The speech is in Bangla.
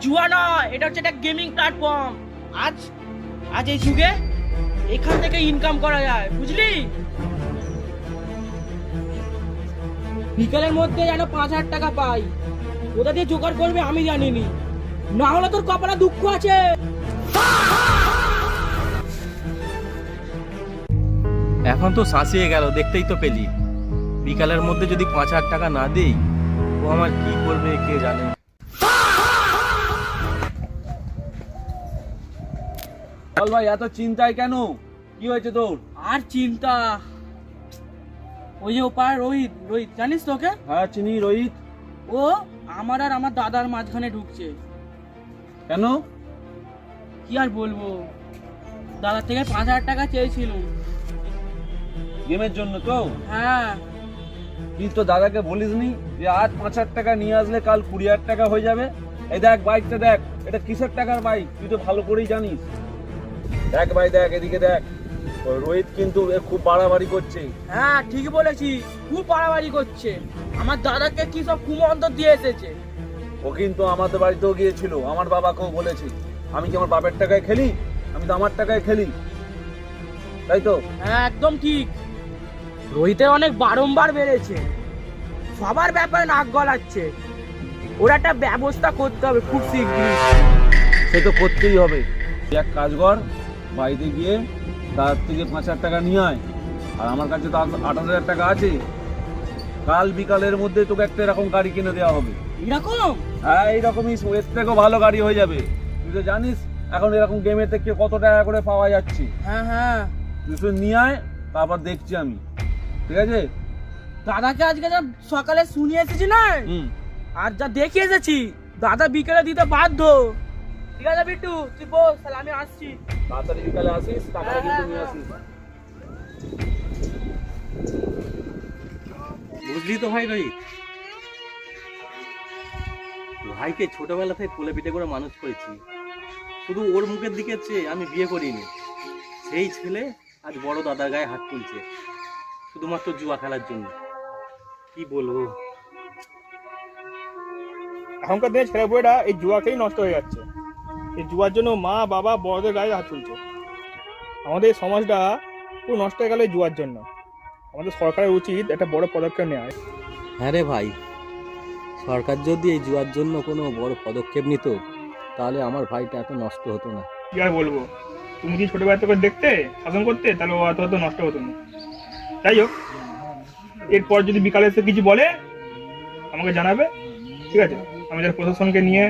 জুয়া নয়, এটা হচ্ছে একটা গেমিং প্ল্যাটফর্ম। আজ আজ এই যুগে এখান থেকে ইনকাম করা যায়, বুঝলি? বিকালের মধ্যে যেন 5,000 টাকা পাই। কোথা দিয়ে জোগাড় করবে আমি জানিনি, না হলে তোর কপালে দুঃখ আছে। এখন তো শাঁসিয়ে গেল, দেখতেই তো পেলি। বিকালের মধ্যে যদি 5,000 টাকা না দিই, ও আমার কি করবে কে জানে। বল ভাই, এত চিন্তায় কেন? কি হয়েছে তোর? আর চিন্তা, ওই যে ওপার রোহিত, রোহিত জানিস তোকে? হ্যাঁ চিনি, রোহিত। ও আমার আর আমার দাদার মাঝখানে ঢুকছে। কেন? কি আর বলবো, দাদার থেকে 5,000 টাকা চেয়েছিল। গেমের জন্য তো? হ্যাঁ। তুই তো দাদাকে বলিসনি যে আজ 5,000 টাকা নিয়ে আসলে কাল 20,000 টাকা হয়ে যাবে? এই দেখ বাইকটা দেখ, এটা কিসের টাকার বাইক তুই তো ভালো করেই জানিস। দেখ ভাই দেখ, এদিকে দেখ। ওই রোহিত কিন্তু খুব বাড়াবাড়ি করছে। হ্যাঁ ঠিক বলেছিস, খুব বাড়াবাড়ি করছে। আমার দাদাকে কি সব কুমন্ত্র দিয়ে এসেছে। ও কিন্তু আমাদের বাড়িতেও গিয়েছিল, আমার বাবাকেও বলেছে। আমি কি আমার বাপের টাকায় খেলি? আমি তো আমার টাকায় খেলি, তাই তো? হ্যাঁ একদম ঠিক। রোহিতের অনেক বারংবার বেড়েছে, সবার ব্যাপারে নাক গলাচ্ছে। ওর একটা ব্যবস্থা করতে হবে খুব শীঘ্রই। সে তো করতেই হবে। তুই এক কাজ কর, বাড়িতে গিয়ে তার থেকে 5,000 টাকা নিয়ে আয়। আর আমার কাছে তো 28,000 টাকা আছে। কাল বিকালের মধ্যে তোকে একটা এরকম গাড়ি কিনে দেওয়া হবে। এরকম? হ্যাঁ এইরকমই, এর থেকেও ভালো গাড়ি হয়ে যাবে। তুই তো জানিস এখন এরকম গেমের থেকে কত টাকা করে পাওয়া যাচ্ছে। হ্যাঁ হ্যাঁ। তুই শুধু নিয়ে আয়, তারপর দেখছি আমি, ঠিক আছে? দাদাকে আজকে যা সকালে শুনিয়ে এসেছি না, আর যা দেখে এসেছি, দাদা বিকেলে দিতে বাধ্য। ঠিক আছে বিট্টু, তুই বস, তাহলে আমি আসছি। তাড়াতাড়ি বিকালে আসিস, টাকাটা কিন্তু নিয়ে আসিস। বুঝলি তো ভাই রোহিত, ভাইকে ছোটবেলা থেকে কোলে পিঠে করে মানুষ করেছি। শুধু ওর মুখের দিকে চেয়ে আমি বিয়ে করিনি। সেই ছেলে আজ বড় দাদার গায়ে হাত তুলছে শুধুমাত্র জুয়া খেলার জন্য। কি বলবো? এখনকার দিনে ছেলেপুলেরা এই জুয়াকেই নষ্ট হয়ে যাচ্ছে। এই জুয়ার জন্য মা বাবা বড়দের গায়ে হাত তুলছে। আমাদের সমাজটা পুরো নষ্ট হয়ে গেল এই জুয়ার জন্য। আমাদের সরকারের উচিত একটা বড় পদক্ষেপ নেওয়া। হ্যাঁ রে ভাই, সরকার যদি এই জুয়ার জন্য কোনো বড় পদক্ষেপ নিত, তাহলে আমার ভাইটা এত নষ্ট হতো না। কি আর বলবো, তুমি কি ছোটবেলা থেকে দেখতে শাসন করতে, তাহলে ও অত নষ্ট হতো না। যাই হোক, এরপর যদি বিকালে এসে কিছু বলে আমাকে জানাবে, ঠিক আছে? আমি যারা প্রশাসনকে নিয়ে